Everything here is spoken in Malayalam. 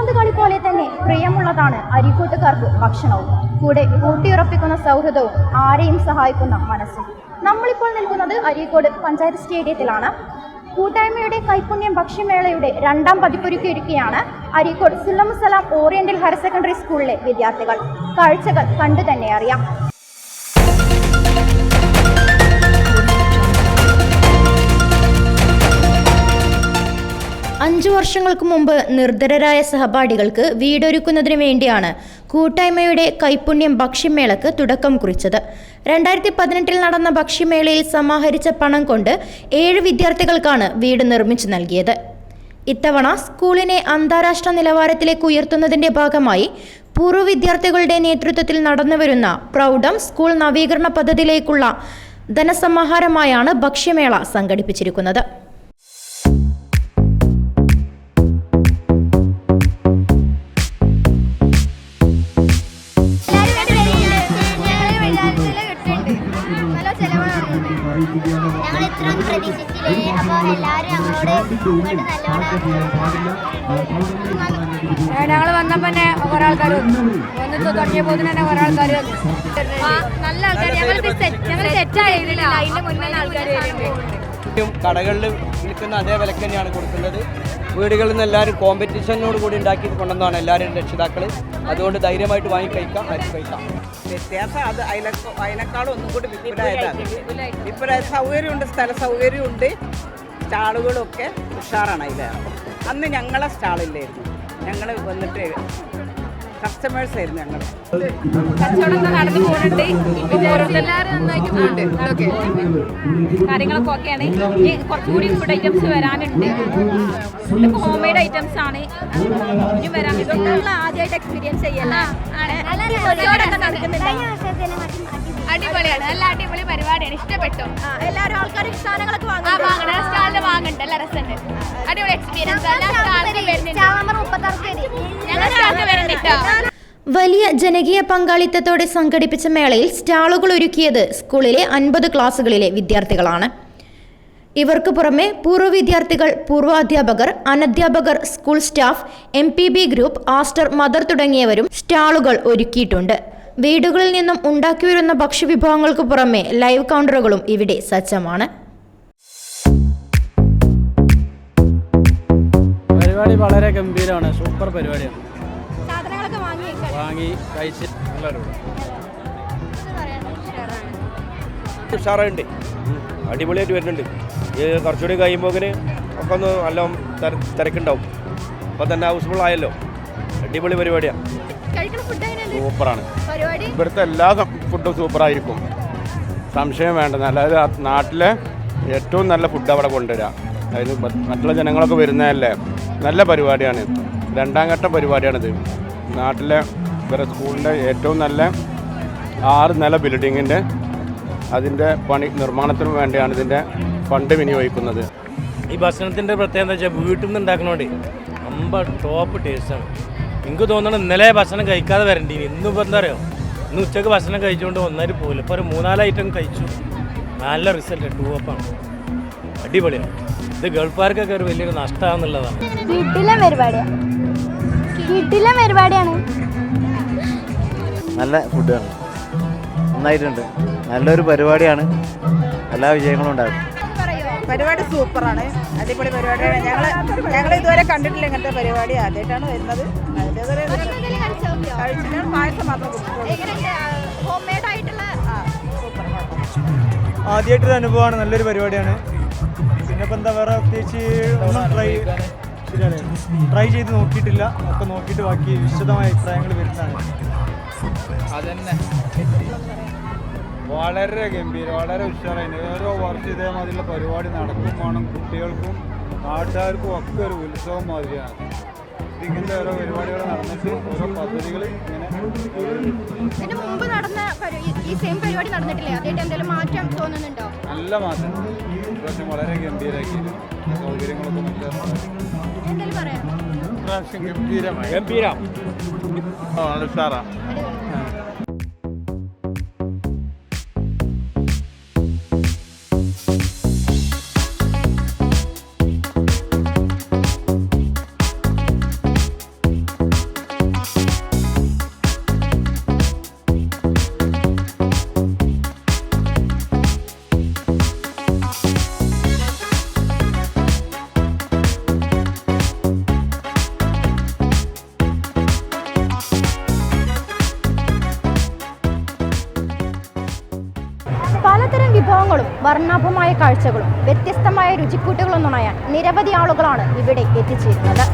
കാൽപന്ത് കളി പോലെ തന്നെ പ്രിയമുള്ളതാണ് അരീക്കോട്ടുകാർക്ക് ഭക്ഷണവും, കൂടെ ഊട്ടിയുറപ്പിക്കുന്ന സൗഹൃദവും, ആരെയും സഹായിക്കുന്ന മനസ്സും. നമ്മളിപ്പോൾ നിൽക്കുന്നത് അരീക്കോട് പഞ്ചായത്ത് സ്റ്റേഡിയത്തിലാണ്. കൂട്ടായ്മയുടെ കൈപ്പുണ്യം ഭക്ഷ്യമേളയുടെ 2ാം പതിപ്പൊരുക്കിയിരിക്കുകയാണ് Areekode Sullamussalam oriental higher secondary സ്കൂളിലെ വിദ്യാർത്ഥികൾ. കാഴ്ചകൾ കണ്ടു തന്നെ അറിയാം. 5 വർഷങ്ങൾക്ക് മുമ്പ് നിർധരരായ സഹപാഠികൾക്ക് വീടൊരുക്കുന്നതിന് വേണ്ടിയാണ് കൂട്ടായ്മയുടെ കൈപ്പുണ്യം ഭക്ഷ്യമേളക്ക് തുടക്കം കുറിച്ചത്. 2018 നടന്ന ഭക്ഷ്യമേളയിൽ സമാഹരിച്ച പണം കൊണ്ട് 7 വിദ്യാർത്ഥികൾക്കാണ് വീട് നിർമ്മിച്ചു നൽകിയത്. ഇത്തവണ സ്കൂളിനെ അന്താരാഷ്ട്ര നിലവാരത്തിലേക്ക് ഉയർത്തുന്നതിന്റെ ഭാഗമായി പൂർവ്വ വിദ്യാർത്ഥികളുടെ നേതൃത്വത്തിൽ നടന്നുവരുന്ന പ്രൗഢം സ്കൂൾ നവീകരണ പദ്ധതിയിലേക്കുള്ള ധനസമാഹാരമായാണ് ഭക്ഷ്യമേള സംഘടിപ്പിച്ചിരിക്കുന്നത്. ഞങ്ങൾ വന്നപ്പോ തന്നെ കുറെ ആൾക്കാർ വന്നിട്ട് തുടങ്ങിയപ്പോ തന്നെ കുറെ ആൾക്കാർ നല്ല ആൾക്കാർ ഞങ്ങൾ സെറ്റായില്ല. അതിന്റെ മുന്നേ ആൾക്കാർ കടകളിൽ വിൽക്കുന്ന അതേ വിലക്ക് തന്നെയാണ് കൊടുക്കുന്നത്. വീടുകളിൽ നിന്ന് എല്ലാവരും കോമ്പറ്റീഷനോട് കൂടി ഉണ്ടാക്കി കൊണ്ടുവന്നതാണ് എല്ലാവരും രക്ഷിതാക്കൾ. അതുകൊണ്ട് ധൈര്യമായിട്ട് വാങ്ങി കഴിക്കാം. വ്യത്യാസം അത് അതിനേക്കാളും ഒന്നും കൂടി വിപുലമായതാണ്. ഇപ്പോൾ സൗകര്യമുണ്ട്, സ്ഥല സൗകര്യമുണ്ട്, സ്റ്റാളുകളൊക്കെ ഉഷാറാണ്. അതിൽ അന്ന് ഞങ്ങളെ സ്റ്റാളില്ലായിരുന്നു, ഞങ്ങൾ വന്നിട്ട് കസ്റ്റമേഴ്സ് ആയിരുന്നു. ഞങ്ങൾ കച്ചവടം നടന്നു പോകുന്നുണ്ട്. എല്ലാവരും നന്നായിട്ട് പോകുന്നുണ്ട്. കാര്യങ്ങളൊക്കെ ഓക്കെയാണ്. കുറച്ചുകൂടി ഫുഡ് ഐറ്റംസ് വരാനുണ്ട്. ഇതൊക്കെ ഹോം മെയ്ഡ് ഐറ്റംസ് ആണ്. ഇനിയും വരാൻ ആദ്യമായിട്ട് എക്സ്പീരിയൻസ് ചെയ്യല്ലേ. അടിപൊളിയാണ്. നല്ല അടിപൊളി പരിപാടിയാണ്. ഇഷ്ടപ്പെട്ടു. എല്ലാവരും ആൾക്കാർ സാധനങ്ങളൊക്കെ വാങ്ങുന്നുണ്ട്. സ്റ്റാളിൽ വാങ്ങുന്നുണ്ട്. നല്ല രസമുണ്ട്. അടിപൊളി എക്സ്പീരിയൻസ്. വലിയ ജനകീയ പങ്കാളിത്തത്തോടെ സംഘടിപ്പിച്ച മേളയിൽ സ്റ്റാളുകൾ ഒരുക്കിയത് സ്കൂളിലെ 50 ക്ലാസുകളിലെ വിദ്യാർത്ഥികളാണ്. ഇവർക്ക് പുറമെ പൂർവ്വ വിദ്യാർത്ഥികൾ, പൂർവാധ്യാപകർ, അനധ്യാപകർ, school staff, MPB group, Aster, Mother തുടങ്ങിയവരും സ്റ്റാളുകൾ ഒരുക്കിയിട്ടുണ്ട്. വീടുകളിൽ നിന്നും ഉണ്ടാക്കിവരുന്ന ഭക്ഷ്യവിഭവങ്ങൾക്ക് പുറമെ ലൈവ് കൗണ്ടറുകളും ഇവിടെ സജ്ജമാണ്. പരിപാടി വളരെ ഗംഭീരമാണ്. സൂപ്പർ പരിപാടിയാണ്. വാങ്ങി കഴിച്ച് ഉഷാറുണ്ട്. അടിപൊളിയായിട്ട് വരുന്നുണ്ട്. കുറച്ചുകൂടി കഴിയുമ്പോൾ ഒക്കെ ഒന്ന് നല്ല തിരക്കുണ്ടാവും. അപ്പോൾ തന്നെ ഹൗസ്ഫുൾ ആയല്ലോ. അടിപൊളി പരിപാടിയാണ്. സൂപ്പറാണ്. ഇവിടുത്തെ എല്ലാ ഫുഡും സൂപ്പറായിരിക്കും, സംശയം വേണ്ട. അതായത് നാട്ടിലെ ഏറ്റവും നല്ല ഫുഡ് അവിടെ കൊണ്ടുവരാം. അതായത് മറ്റുള്ള ജനങ്ങളൊക്കെ വരുന്നതല്ലേ. നല്ല പരിപാടിയാണ്. 2ാം ഘട്ട പരിപാടിയാണിത്. നാട്ടിലെ ഇവരുടെ സ്കൂളിൻ്റെ ഏറ്റവും നല്ല 6 നില ബിൽഡിങ്ങിൻ്റെ അതിൻ്റെ പണി നിർമ്മാണത്തിന് വേണ്ടിയാണ് ഇതിൻ്റെ ഫണ്ട് വിനിയോഗിക്കുന്നത്. ഈ ഭക്ഷണത്തിൻ്റെ പ്രത്യേകത എന്താ വെച്ചാൽ വീട്ടിൽ നിന്ന് ഉണ്ടാക്കണോണ്ട് ടോപ്പ് ടേസ്റ്റാണ്. എനിക്ക് തോന്നണം ഇന്നലെ ഭക്ഷണം കഴിക്കാതെ വരേണ്ടി. ഇന്നിപ്പോൾ എന്താ പറയുക, ഇന്ന് ഉച്ചക്ക് ഭക്ഷണം കഴിച്ചുകൊണ്ട് ഒന്നായിട്ട് പോകില്ല. ഇപ്പോൾ ഒരു 4-4 ഐറ്റം കഴിച്ചു. നല്ല റിസൾട്ട്. 2 അപ്പാണ്. അടിപൊളിയാണ്. ഇത് ഗൾഫുകാർക്കൊക്കെ ഒരു വലിയൊരു നഷ്ടമാണെന്നുള്ളതാണ്. പരിപാടിയാണ്. നല്ല ഫുഡാണ്. നന്നായിട്ടുണ്ട്. നല്ലൊരു പരിപാടിയാണ്. എല്ലാ വിജയങ്ങളും ഉണ്ടാകും. പരിപാടി സൂപ്പറാണ്. അടിപൊളി പരിപാടിയാണ്. ഞങ്ങൾ ഇതുവരെ കണ്ടിട്ടില്ല ഇങ്ങനത്തെ പരിപാടി. ആദ്യമായിട്ടാണ് വരുന്നത്. കഴിച്ചിട്ടാണ് പായസം മാത്രം. ആദ്യമായിട്ടൊരു അനുഭവമാണ്. നല്ലൊരു പരിപാടിയാണ്. പിന്നെ ഇപ്പം എന്താ വേറെ പ്രത്യേകിച്ച് ട്രൈ ചെയ്ത് നോക്കിയിട്ടില്ല. ഒക്കെ നോക്കിയിട്ട് ബാക്കി വിശദമായ അഭിപ്രായങ്ങൾ വരുന്നതാണ്. അതന്നെ വളരെ ഗംഭീരം, വളരെ ഉഷാറായി. ഓരോ വർഷം ഇതേമാതിരിയുള്ള പരിപാടി നടക്കും വേണം. കുട്ടികൾക്കും നാട്ടുകാർക്കും ഒക്കെ ഒരു ഉത്സവം മാതിരിയാണ്. ഇങ്ങനത്തെ ഓരോ പരിപാടികൾ നടന്നിട്ട് ഓരോ പദ്ധതികൾ ഇങ്ങനെ മുമ്പ് നടന്ന ഈ സെയിം പരിപാടി നടന്നിട്ടില്ലേ? അതായിട്ട് എന്തെങ്കിലും മാറ്റം തോന്നുന്നുണ്ടോ? നല്ല മാറ്റം. ഇപ്രാവശ്യം വളരെ ഗംഭീരമാക്കി. സൗകര്യങ്ങളൊക്കെ ഇപ്രാവശ്യം ഗംഭീരം. ഉഷാറാണ്. വർണ്ണാഭമായ കാഴ്ചകളും വ്യത്യസ്തമായ രുചിക്കൂട്ടുകളും നുണയാൻ നിരവധി ആളുകളാണ് ഇവിടെ എത്തിച്ചേരുന്നത്.